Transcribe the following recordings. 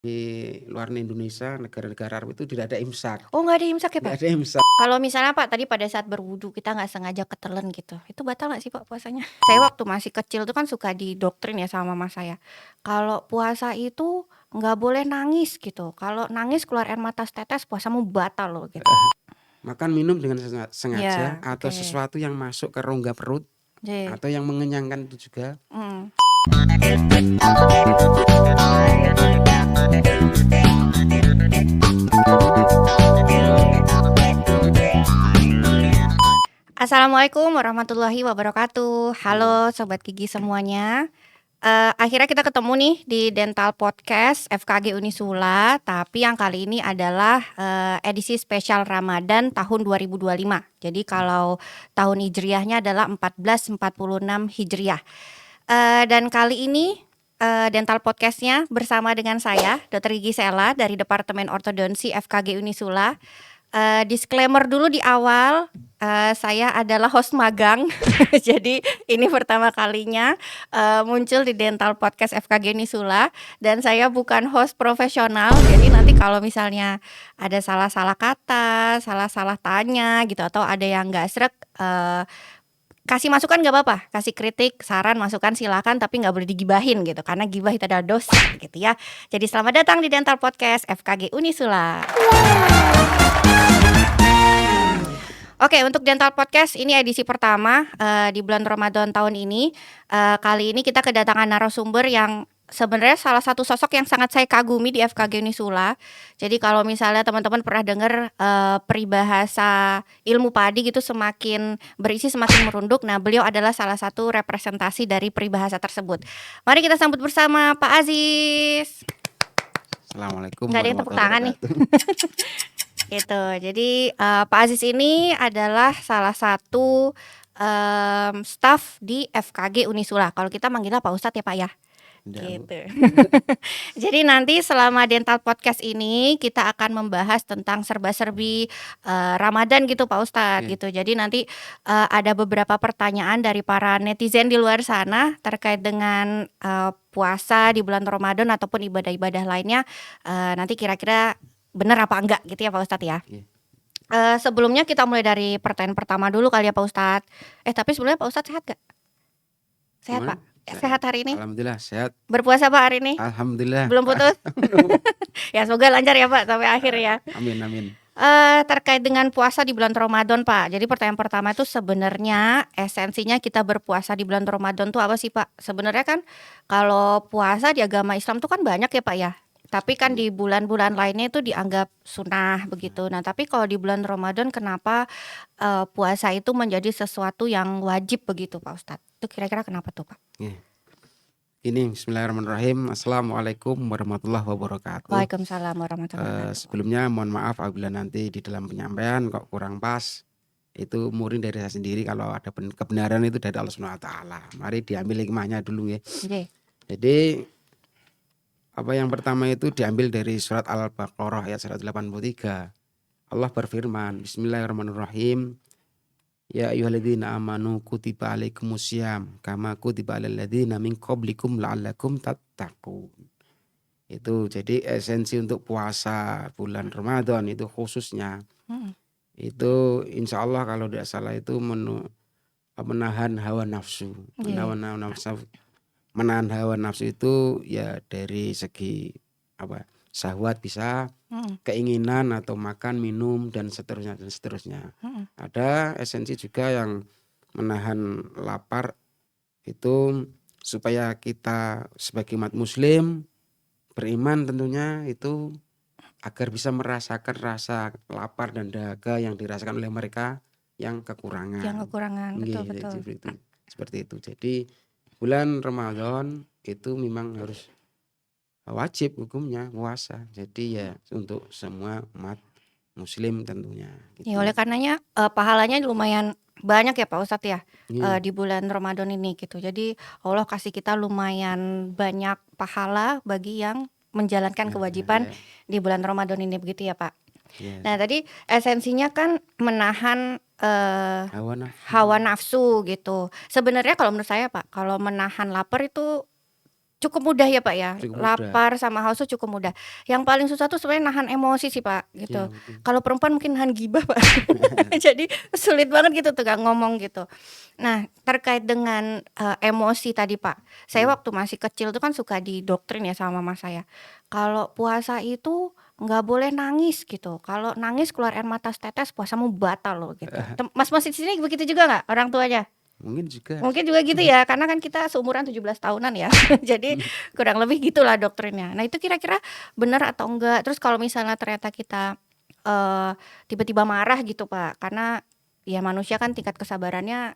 Di luar Indonesia, negara-negara Arab itu tidak ada imsak. Oh, nggak ada imsak ya, Nggak Pak? ada imsak. Kalau misalnya Pak tadi pada saat berwudu kita nggak sengaja ketelen gitu, itu batal nggak sih Pak puasanya? Saya waktu masih kecil tuh kan suka didoktrin ya sama mama saya. Kalau puasa itu nggak boleh nangis gitu. Kalau nangis keluar air mata setetes puasamu batal loh gitu. Makan minum dengan sengaja Ya, atau oke. sesuatu yang masuk ke rongga perut Jadi, atau yang mengenyangkan itu juga. Assalamualaikum warahmatullahi wabarakatuh. Halo Sobat Gigi semuanya. Akhirnya kita ketemu nih di Dental Podcast FKG Unisula. Tapi yang kali ini adalah edisi spesial Ramadan tahun 2025. Jadi kalau tahun Hijriahnya adalah 1446 Hijriah. Dan kali ini Dental Podcastnya bersama dengan saya Dr. Gigi Sela dari Departemen Ortodonsi FKG Unisula. Disclaimer dulu di awal, saya adalah host magang. Jadi ini pertama kalinya muncul di Dental Podcast FKG Unisula. Dan saya bukan host profesional. Jadi nanti kalau misalnya ada salah-salah kata, salah-salah tanya gitu, atau ada yang gak sreg, kasih masukan gak apa-apa, kasih kritik, saran, masukan silakan, tapi gak boleh digibahin gitu, karena gibah itu adalah dosa gitu ya. Jadi selamat datang di Dental Podcast FKG Unisula. Oke, untuk Dental Podcast ini edisi pertama di bulan Ramadan tahun ini. Kali ini kita kedatangan narasumber yang sebenarnya salah satu sosok yang sangat saya kagumi di FKG Unisula. Jadi kalau misalnya teman-teman pernah dengar peribahasa ilmu padi gitu, semakin berisi semakin merunduk. Nah, beliau adalah salah satu representasi dari peribahasa tersebut. Mari kita sambut bersama Pak Aziz. Assalamualaikum Nggak ada yang tepuk warahmatullahi tangan nih. wabarakatuh. Gitu. Jadi Pak Aziz ini adalah salah satu staf di FKG Unisula. Kalau kita manggilnya Pak Ustadz ya Pak ya. Tidak, Bu. Gitu. Jadi nanti selama Dental Podcast ini kita akan membahas tentang serba-serbi Ramadan gitu Pak Ustadz gitu. Jadi nanti ada beberapa pertanyaan dari para netizen di luar sana terkait dengan puasa di bulan Ramadan ataupun ibadah-ibadah lainnya. Nanti kira-kira benar apa enggak gitu ya Pak Ustadz ya. Iya. Sebelumnya kita mulai dari pertanyaan pertama dulu kali ya Pak Ustadz. Tapi sebelumnya Pak Ustadz sehat gak? Sehat Gimana? Pak? Sehat hari ini? Alhamdulillah sehat. Berpuasa Pak hari ini? Alhamdulillah. Belum putus? Ya semoga lancar ya Pak sampai akhir ya. Amin amin. Terkait dengan puasa di bulan Ramadan Pak. Jadi pertanyaan pertama itu sebenarnya esensinya kita berpuasa di bulan Ramadan tuh apa sih Pak? Sebenarnya kan kalau puasa di agama Islam tuh kan banyak ya Pak ya. Tapi kan di bulan-bulan lainnya itu dianggap sunnah begitu. Nah tapi kalau di bulan Ramadan kenapa puasa itu menjadi sesuatu yang wajib begitu Pak Ustadz? Itu kira-kira kenapa tuh Pak? Ini bismillahirrahmanirrahim. Assalamualaikum warahmatullahi wabarakatuh. Waalaikumsalam warahmatullahi wabarakatuh. Sebelumnya mohon maaf apabila nanti di dalam penyampaian kok kurang pas. Itu murni dari saya sendiri. Kalau ada kebenaran itu dari Allah Subhanahu wa taala. Mari diambil hikmahnya dulu ya. Oke. Jadi apa yang pertama itu diambil dari surat Al-Baqarah ayat 183. Allah berfirman, Bismillahirrahmanirrahim. Ya ayyuhalladzina amanu kutiba alaikumusiyam kama kutiba alal ladzina min qablikum la'allakum tattaqun. Itu jadi esensi untuk puasa bulan Ramadan itu khususnya. Itu insya Allah kalau tidak salah itu menahan hawa nafsu. Menahan hawa nafsu itu ya dari segi syahwat bisa, keinginan atau makan, minum dan seterusnya. Ada esensi juga yang menahan lapar itu supaya kita sebagai umat muslim beriman tentunya itu agar bisa merasakan rasa lapar dan dahaga yang dirasakan oleh mereka yang kekurangan. Betul. Seperti itu. Jadi bulan Ramadan itu memang harus wajib hukumnya puasa. Jadi ya untuk semua umat muslim tentunya. Gitu. Ya oleh karenanya pahalanya lumayan banyak ya Pak Ustadz ya di bulan Ramadan ini gitu. Jadi Allah kasih kita lumayan banyak pahala bagi yang menjalankan kewajiban di bulan Ramadan ini begitu ya Pak. Nah tadi esensinya kan menahan hawa nafsu gitu. Sebenarnya kalau menurut saya Pak, kalau menahan lapar itu Cukup mudah ya Pak ya, cukup mudah. lapar sama haus tuh cukup mudah. Yang paling susah tuh sebenarnya nahan emosi sih Pak, gitu. Iya betul. Kalau perempuan mungkin nahan gibah Pak. Jadi sulit banget gitu tuh Kak ngomong gitu. Nah terkait dengan, emosi tadi Pak, saya Mhm. waktu masih kecil tuh kan suka didoktrin ya sama mama saya, kalau puasa itu nggak boleh nangis gitu, kalau nangis keluar air mata setetes puasamu batal loh gitu. Mas-mas di sini begitu juga nggak orang tuanya? Mungkin juga. Mungkin juga gitu ya, karena kan kita seumuran 17 tahunan ya. Jadi kurang lebih gitulah doktrinnya. Nah itu kira-kira benar atau enggak? Terus kalau misalnya ternyata kita, tiba-tiba marah gitu Pak, karena ya manusia kan tingkat kesabarannya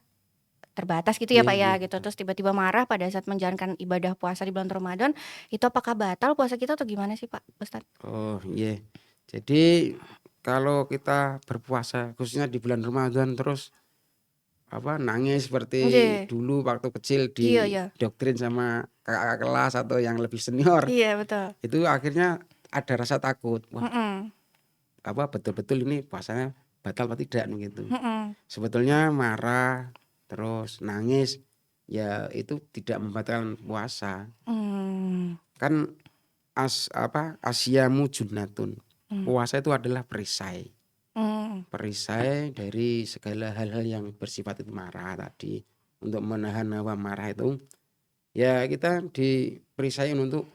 terbatas gitu ya Iya Pak ya, iya gitu. betul. Terus tiba-tiba marah pada saat menjalankan ibadah puasa di bulan Ramadan, itu apakah batal puasa kita atau gimana sih Pak Ustadz? Oh iya. Jadi kalau kita berpuasa khususnya di bulan Ramadan terus nangis seperti Nggih, dulu waktu kecil iya iya. didoktrin sama kakak kelas atau yang lebih senior, Iya betul. itu akhirnya ada rasa takut. Wah, Mhm, betul-betul ini puasanya batal apa tidak nih gitu. mhm, Sebetulnya marah terus nangis ya itu tidak membatalkan puasa. mmm, Kan asyamu junnatun. mmm, Puasa itu adalah perisai. mmm, Perisai dari segala hal-hal yang bersifat itu marah tadi. Untuk menahan hawa marah itu, ya kita diperisai untuk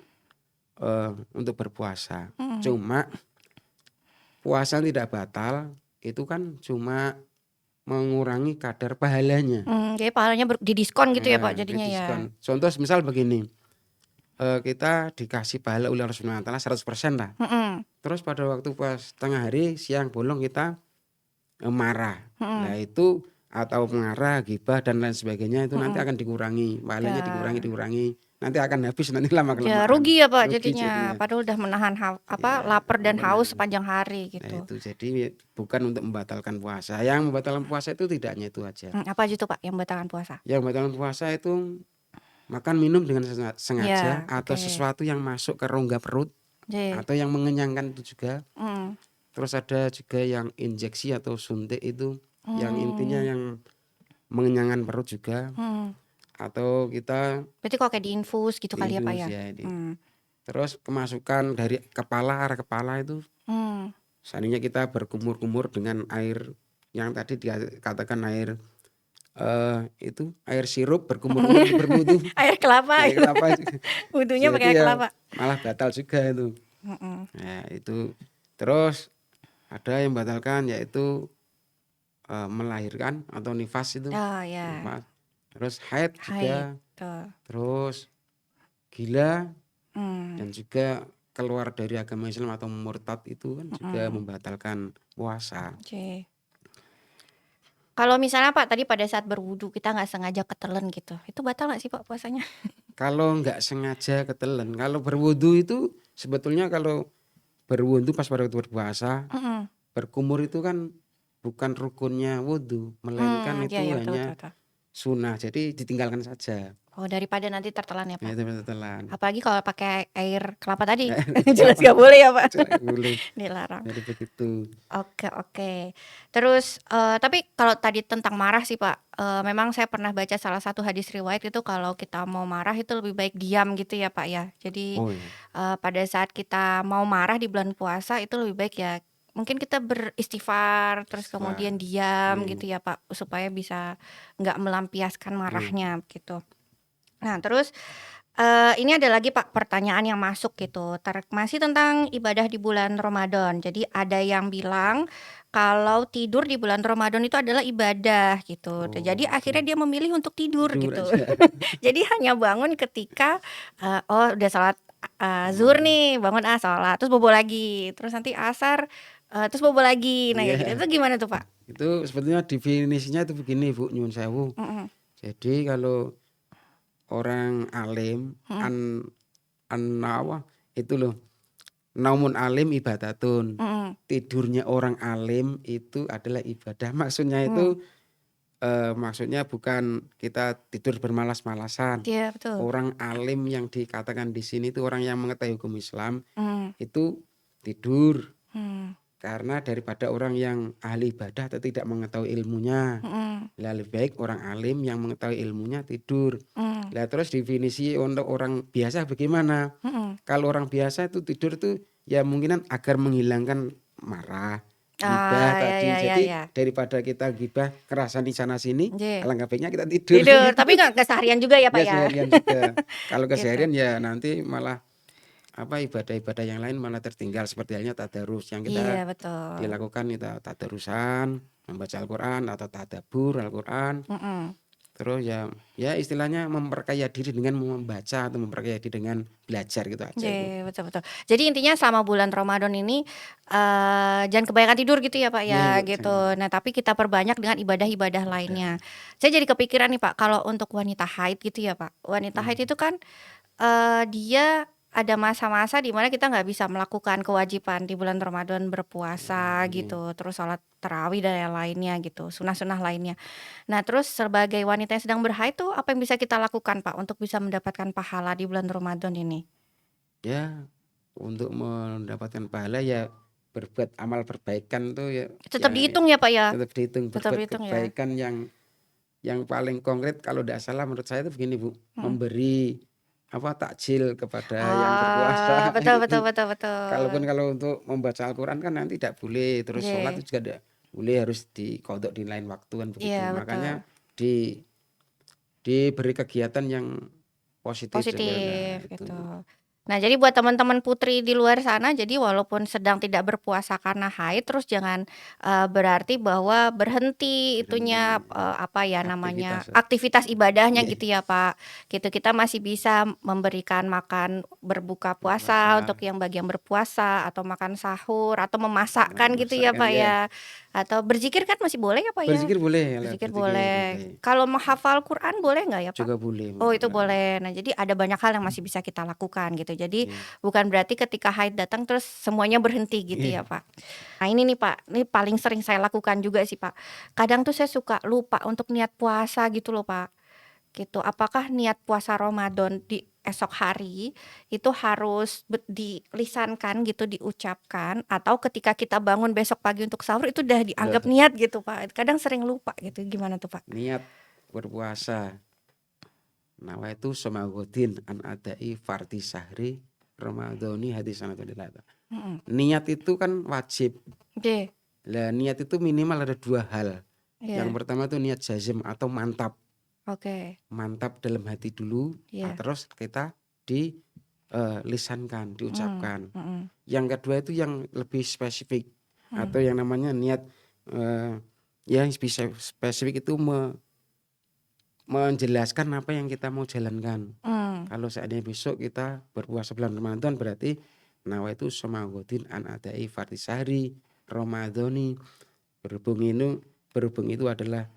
berpuasa. mhm. Cuma puasa tidak batal, itu kan cuma mengurangi kadar pahalanya. Jadi pahalanya didiskon gitu ya Pak Ya, jadinya ya? didiskon. Contoh misal begini, kita dikasih pahala oleh Allah Subhanahu wa taala 100% lah. Mhm, Terus pada waktu pas tengah hari, siang bolong kita marah. Nah mhm, itu atau marah, gibah dan lain sebagainya itu nanti mhm. akan dikurangi, pahalanya dikurangi Ya dikurangi, nanti akan habis nanti lama-kelamaan, rugi ya Pak rugi jadinya, jadinya. padahal udah menahan Ya lapar dan haus benar. sepanjang hari Nah gitu. itu jadi bukan untuk membatalkan puasa, yang membatalkan puasa itu tidak hanya itu aja. Apa aja tuh Pak yang batalkan puasa? Yang membatalkan puasa itu makan minum dengan sengaja Ya atau oke. sesuatu yang masuk ke rongga perut J atau yang mengenyangkan itu juga. mhm, Terus ada juga yang injeksi atau suntik itu, yang intinya mmm, yang mengenyangkan perut juga. mhm. Atau kita Berarti kalau kayak diinfus gitu kali ya Pak diinfus ya? ya Mmm, terus kemasukan dari kepala, arah kepala itu mmm. seandainya kita berkumur-kumur dengan air yang tadi dikatakan air, itu air sirup berkumur-kumur untuk berwudu, Air kelapa air itu, kelapa wudunya ya itu pakai air ya kelapa. malah batal juga itu. Mhm. Nah itu, terus ada yang membatalkan yaitu, melahirkan atau nifas itu, Oh ya, nifas, terus haid haid, juga, tuh, terus gila. mmm, Dan juga keluar dari agama Islam atau murtad itu kan juga mhm, membatalkan puasa. oke. Kalau misalnya Pak tadi pada saat berwudu kita nggak sengaja ketelen gitu, itu batal nggak sih Pak puasanya? Kalau nggak sengaja ketelen, kalau berwudu itu sebetulnya kalau berwudu pas pada waktu berpuasa, Mhm, berkumur itu kan bukan rukunnya wudu, melainkan iya itu iya, betul betul hanya betul. sunnah, jadi ditinggalkan saja. Oh daripada nanti tertelan ya Nah Pak? itu telan. Apalagi kalau pakai air kelapa tadi, jelas Kelapa nggak boleh ya Pak? boleh, Dilarang. jadi begitu. Oke oke. Terus, tapi kalau tadi tentang marah sih Pak, memang saya pernah baca salah satu hadis riwayat itu kalau kita mau marah itu lebih baik diam gitu ya Pak ya. Jadi, Oh ya, pada saat kita mau marah di bulan puasa itu lebih baik ya mungkin kita beristighfar, terus istighfar. kemudian diam Iya, gitu ya Pak, supaya bisa nggak melampiaskan iya. marahnya gitu. Nah terus, ini ada lagi Pak pertanyaan yang masuk gitu, masih tentang ibadah di bulan Ramadan. Jadi ada yang bilang kalau tidur di bulan Ramadan itu adalah ibadah gitu. Jadi Oh oke, akhirnya dia memilih untuk tidur tidur gitu. aja. Jadi hanya bangun ketika, oh udah sholat, zuhur Oh, nih, bangun, sholat, terus bobo lagi, terus nanti asar, terus bobo lagi. Nah kayak gitu, iya. itu gimana tuh Pak? Itu sebetulnya definisinya itu begini Bu, nyuwun sewu. Mhm, Jadi kalau orang alim mhm, itu loh, naumun alim ibadatun. mhm, Tidurnya orang alim itu adalah ibadah. Maksudnya mmm, itu, maksudnya bukan kita tidur bermalas-malasan. iya betul, Orang alim yang dikatakan di sini itu orang yang mengetahui hukum Islam, mmm, itu tidur mmm. Karena daripada orang yang ahli ibadah atau tidak mengetahui ilmunya, Mhm. lah lebih baik orang alim yang mengetahui ilmunya tidur. Mmm. Lah terus definisi untuk orang biasa bagaimana? Mhm. Kalau orang biasa itu tidur tuh ya mungkinan agar menghilangkan marah, gibah Ah, ya tadi. ya ya Jadi ya. daripada kita gibah kerasan di sana sini, Nggih. alangkah baiknya kita tidur Tidur, gitu. tapi nggak seharian juga ya, Pak, Ya ya? seharian juga. Kalau Gitu. keseharian ya nanti malah ibadah-ibadah yang lain malah tertinggal seperti halnya tadarus yang Iya, kita betul. dilakukan kita tadarusan, membaca Al-Quran atau tadabbur Al-Quran. Mhm. Terus ya istilahnya memperkaya diri dengan membaca atau memperkaya diri dengan belajar gitu aja itu. Nggih, betul betul. Jadi intinya selama bulan Ramadan ini, jangan kebanyakan tidur gitu ya, Pak, ya, Iya, jangan gitu. Nah, tapi kita perbanyak dengan ibadah-ibadah ibadah. lainnya. Saya jadi kepikiran nih, Pak, kalau untuk wanita haid gitu ya, Pak. Wanita haid Hmm, itu kan, dia ada masa-masa di mana kita nggak bisa melakukan kewajiban di bulan Ramadan berpuasa iya. gitu, terus sholat tarawih dan yang lainnya gitu, sunah-sunah lainnya. Nah, terus sebagai wanita yang sedang berhaid tuh apa yang bisa kita lakukan, Pak, untuk bisa mendapatkan pahala di bulan Ramadan ini? Ya untuk mendapatkan pahala ya berbuat amal perbaikan tuh Tetap ya dihitung ya, Pak, ya? tetap dihitung Tetap berbuat dihitung ya? kebaikan yang paling konkret kalau tidak salah menurut saya itu begini Bu, Mhm. memberi takjil kepada yang Oh, berpuasa betul betul itu. betul betul. Kalau untuk membaca Al-Quran kan nanti tidak boleh, terus sholat Nggih, itu juga tidak boleh, harus dikodok di lain waktu kan begitu. iya betul. Makanya di diberi kegiatan yang positif sebenarnya Positif itu. gitu. Nah, jadi buat teman-teman putri di luar sana, jadi walaupun sedang tidak berpuasa karena haid, terus jangan, berarti bahwa berhenti itunya, Berhenti apa ya namanya, aktivitas. aktivitas ibadahnya Iya, gitu ya, Pak. Gitu, kita masih bisa memberikan makan berbuka puasa berpuasa, untuk yang bagi yang berpuasa, atau makan sahur, atau memasakkan gitu memasak ya, kan Pak, ya. ya. Atau berzikir kan masih boleh ya, Pak, ya? Berzikir boleh, kalau Berzikir berzikir boleh. boleh. Kalau menghafal Quran boleh nggak ya, Pak? Juga boleh Oh, itu Quran. boleh. Nah, jadi ada banyak hal yang masih bisa kita lakukan gitu. Jadi Iya. bukan berarti ketika haid datang terus semuanya berhenti gitu Iya. ya, Pak. Nah, ini nih, Pak, ini paling sering saya lakukan juga sih, Pak. Kadang tuh saya suka lupa untuk niat puasa gitu loh, Pak. Gitu. Apakah niat puasa Ramadan di esok hari itu harus dilisankan gitu, diucapkan, atau ketika kita bangun besok pagi untuk sahur itu udah dianggap Loh, niat gitu, Pak. Kadang sering lupa gitu. Gimana tuh, Pak? niat berpuasa. Nawaitu somagodin an adai fardi sahri Ramadhani hadis sanadulillah. Mhm. Niat itu kan wajib. Oke. Lah niat itu minimal ada dua hal. Yang Iya. pertama itu niat jazm atau mantap. Oke. Mantap dalam hati dulu. Iya. Terus kita dilisankan, Mhm, diucapkan. mhm, Yang kedua itu yang lebih spesifik. mhm, Atau yang namanya niat yang bisa spesifik itu menjelaskan apa yang kita mau jalankan. mmm, Kalau seandainya besok kita berpuasa bulan Ramadan berarti nawaitu somagodin an adai fardi sahri Ramadhani. Berhubung itu adalah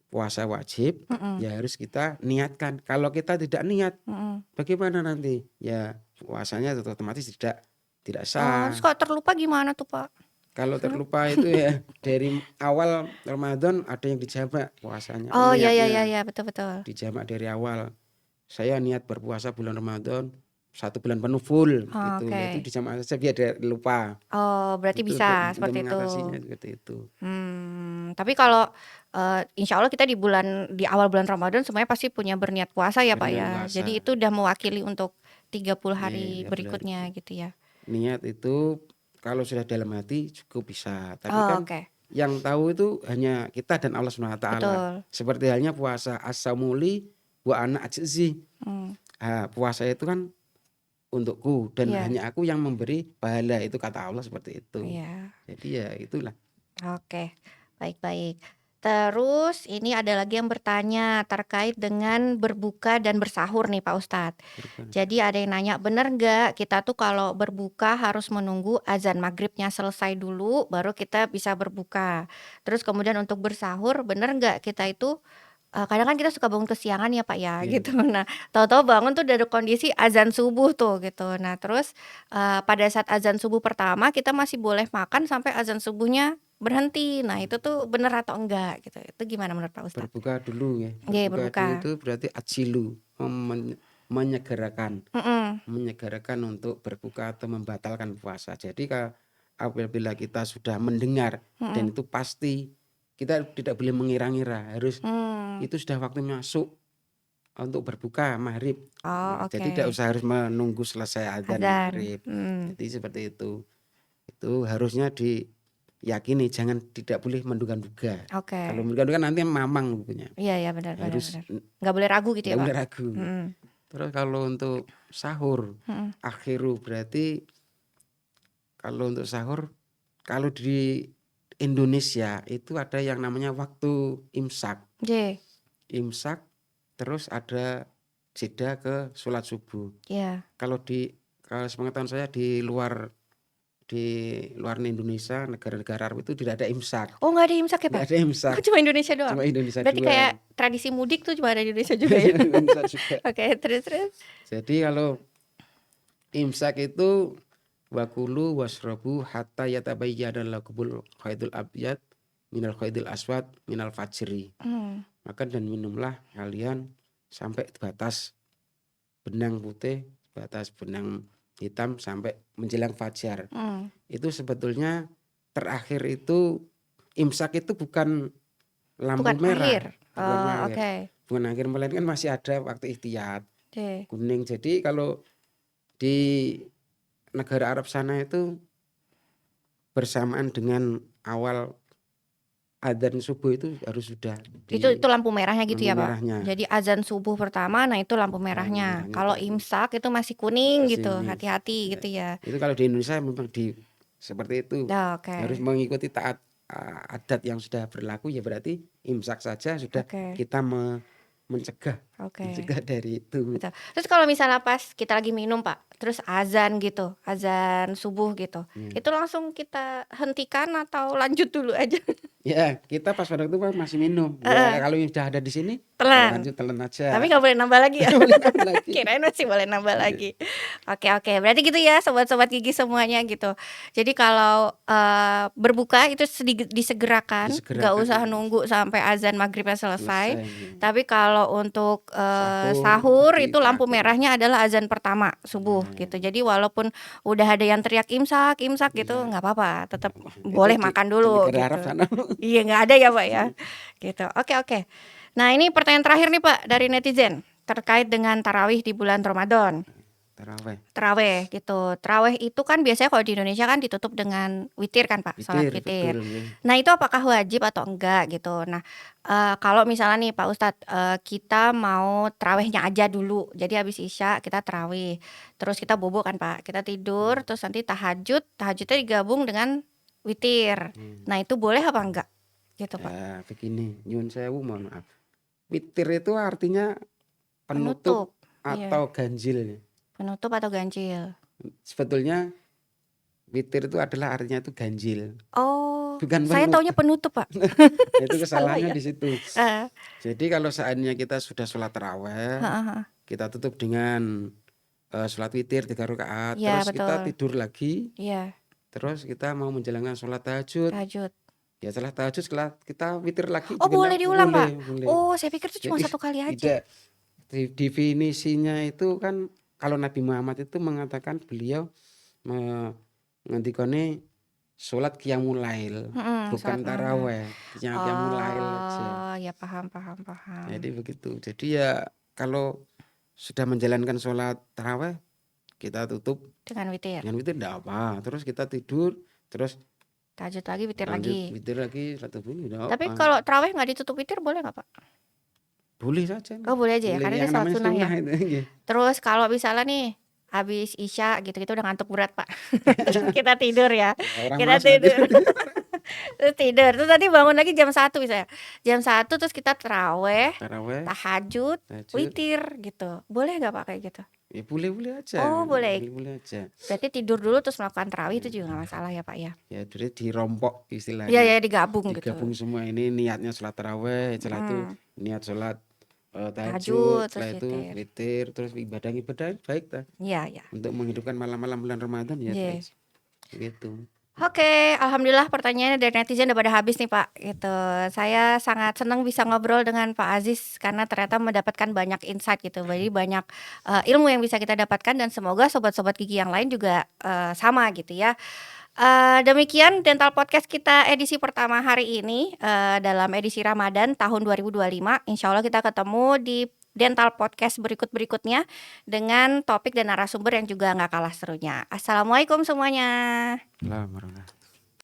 puasa wajib, mhm, ya harus kita niatkan. Kalau kita tidak niat, mhm. bagaimana nanti? Ya puasanya otomatis tidak Oh, terus sah. kalau terlupa gimana tuh, Pak? Kalau terlupa itu ya dari awal Ramadan ada yang dijamak puasanya, Oh, ya ya ya niatnya ya, betul betul. dijamak dari awal. Saya niat berpuasa bulan Ramadan 1 bulan penuh full Oh, gitu. Ya itu oke. dijamak saja biar dia lupa. Oh, berarti Itu untuk bisa untuk seperti itu. mengatasinya seperti itu. Tapi kalau, insya Allah kita di awal bulan Ramadan semuanya pasti punya berniat puasa ya, Pak, Berniat ya. puasa. Jadi itu udah mewakili untuk 30 hari Iya, 30 hari. berikutnya gitu ya. Niat itu kalau sudah dalam hati cukup bisa. Tapi Oh, kan oke. yang tahu itu hanya kita dan Allah Subhanahu wa taala. Betul. Seperti halnya puasa as-saumuli wa ana ajzi. Mmm, Puasa itu kan untukku dan iya hanya aku yang memberi pahala itu kata Allah seperti itu. iya. Jadi ya itulah. Oke, baik baik. Terus ini ada lagi yang bertanya terkait dengan berbuka dan bersahur nih Pak Ustadz. Berbuka. Jadi ada yang nanya, bener nggak kita tuh kalau berbuka harus menunggu azan maghribnya selesai dulu baru kita bisa berbuka. Terus kemudian untuk bersahur bener nggak kita itu, kadang kan kita suka bangun kesiangan ya Pak ya Iya. gitu. Nah, tahu-tahu bangun tuh dari kondisi azan subuh tuh gitu. Nah terus, pada saat azan subuh pertama kita masih boleh makan sampai azan subuhnya berhenti. Nah, itu tuh bener atau enggak gitu. Itu gimana menurut Pak Ustadz? Berbuka dulu ya. Nggih, Berbuka berbuka. dulu itu berarti ajilu, menyegerakan. Mhm, Menyegerakan untuk berbuka atau membatalkan puasa. Jadi apabila kita sudah mendengar dan itu pasti, kita tidak boleh mengira-ngira, harus itu sudah waktu masuk untuk berbuka maghrib. Oh, Jadi tidak oke. usah harus menunggu selesai adzan Azan. maghrib. Jadi seperti itu. Itu harusnya diyakini, tidak boleh menduga-duga. Oke. Kalau menduga-duga nanti mamang punya. Iya benar Harus nggak boleh ragu gitu ya, nggak Pak? boleh ragu. Terus kalau untuk sahur, akhiru berarti kalau untuk sahur, kalau di Indonesia itu ada yang namanya waktu imsak. J. Imsak, terus ada jeda ke sholat subuh. Iya. Kalau sepengetahuan saya di luar Indonesia, negara-negara Arab itu tidak ada imsak. Oh, nggak ada imsak ya, Pak? Nggak ada imsak. Cuma Indonesia doang? Cuma Indonesia Berarti doang. kayak tradisi mudik tuh cuma ada di Indonesia juga ya? Imsak juga. Oke, terus. Jadi kalau imsak itu wakulu wasrobu hatta yatabayyana lakumul khaydul abyad minal khaydil aswad minal fajri. Makan dan minumlah kalian sampai batas benang putih, batas benang hitam sampai menjelang fajar. Itu sebetulnya terakhir itu imsak itu bukan lampu Bukan merah. akhir. Bukan Oh, akhir. oke. Bukan akhir, melainkan masih ada waktu ihtiyat. Oke. Kuning. Jadi kalau di negara Arab sana itu bersamaan dengan awal adzan subuh itu harus sudah Itu lampu merahnya gitu ya, lampu Pak? merahnya. Jadi azan subuh pertama, nah itu lampu merahnya. Kalau imsak itu masih kuning Masih gitu, ini. hati-hati gitu ya. Itu kalau di Indonesia memang seperti itu. Oke. Harus mengikuti taat adat yang sudah berlaku, ya berarti imsak saja sudah Oke. kita mencegah dari itu. Betul. Terus kalau misalnya pas kita lagi minum, Pak, terus azan gitu, azan subuh gitu, itu langsung kita hentikan atau lanjut dulu aja? Ya, kita pas pada itu masih minum. Ya, kalau yang sudah ada di sini, Telan. lanjut telan aja. Tapi nggak boleh nambah lagi ya? Boleh nambah lagi. Kirain masih boleh nambah lagi. Oke. Berarti gitu ya, sobat-sobat gigi semuanya gitu. Jadi kalau berbuka itu disegerakan, nggak usah nunggu sampai azan maghribnya selesai. Tapi kalau untuk sahur itu lampu merahnya adalah azan pertama subuh gitu. Jadi walaupun udah ada yang teriak imsak gitu, nggak apa-apa, tetap boleh makan dulu gitu. Arab sana. Iya, nggak ada ya, Pak ya. Gitu. Oke. Nah, ini pertanyaan terakhir nih, Pak, dari netizen terkait dengan tarawih di bulan Ramadan. Tarawih gitu. Tarawih itu kan biasanya kalau di Indonesia kan ditutup dengan witir kan, Pak, salat witir. Betul, ya. Nah, itu apakah wajib atau enggak gitu. Nah, kalau misalnya nih Pak Ustadz, kita mau tarawihnya aja dulu. Jadi habis Isya kita tarawih. Terus kita bobo kan, Pak. Kita tidur, terus nanti tahajudnya digabung dengan witir. Nah, itu boleh apa enggak? Gitu, Pak. Ya, begini, nyuwun sewu, mohon maaf. Witir itu artinya penutup atau ganjil. Penutup atau ganjil. Sebetulnya witir itu adalah artinya itu ganjil. Oh, bukan saya taunya penutup, Pak. Itu kesalahannya ya? di situ. Jadi kalau saatnya kita sudah sholat tarawih, kita tutup dengan sholat witir 3 rakaat, Ya, terus betul. kita tidur lagi. Iya. Terus kita mau menjalankan sholat tahajud. Ya setelah tahajud, setelah kita witir lagi. Oh, boleh diulang, Pak? Boleh. Oh, saya pikir itu cuma Jadi, 1 kali aja. Tidak. Definisinya itu kan kalau Nabi Muhammad itu mengatakan beliau ngendikane sholat qiyamul lail, bukan taraweh. Qiyamul lail aja. Oh, ya paham. Jadi begitu. Jadi ya kalau sudah menjalankan sholat taraweh, kita tutup dengan witir. Enggak apa. Terus kita tidur, terus tahajud lagi, witir lagi. Tapi kalau tarawih nggak ditutup witir boleh nggak, Pak? Boleh saja. Oh, boleh aja ya, karena ini sholat sunnah ya. Terus kalau misalnya nih habis Isya gitu kita udah ngantuk berat, Pak. Kita tidur ya. Kita tidur. Terus tidur. Terus nanti bangun lagi jam 1 misalnya. Jam 1 terus kita taraweh, tahajud, witir gitu. Boleh nggak, Pak, kayak gitu? Ya boleh aja. Oh, boleh aja. Berarti tidur dulu terus melakukan tarawih itu juga nggak masalah ya, Pak ya? Ya jadi dirompok istilahnya. Iya, digabung gitu. Digabung semua, ini niatnya sholat tarawih, setelah itu niat sholat tahajud, setelah itu witir, terus ibadah baik ta. Iya. Untuk menghidupkan malam-malam bulan Ramadan ya. Gitu. Oke, alhamdulillah pertanyaannya dari netizen udah pada habis nih, Pak. Gitu. Saya sangat senang bisa ngobrol dengan Pak Aziz karena ternyata mendapatkan banyak insight gitu. Jadi banyak ilmu yang bisa kita dapatkan dan semoga sobat-sobat gigi yang lain juga sama gitu ya. Demikian Dental Podcast kita edisi pertama hari ini, dalam edisi Ramadan tahun 2025. Insyaallah kita ketemu di Dental Podcast berikut-berikutnya dengan topik dan narasumber yang juga nggak kalah serunya. Assalamualaikum semuanya. Alhamdulillah.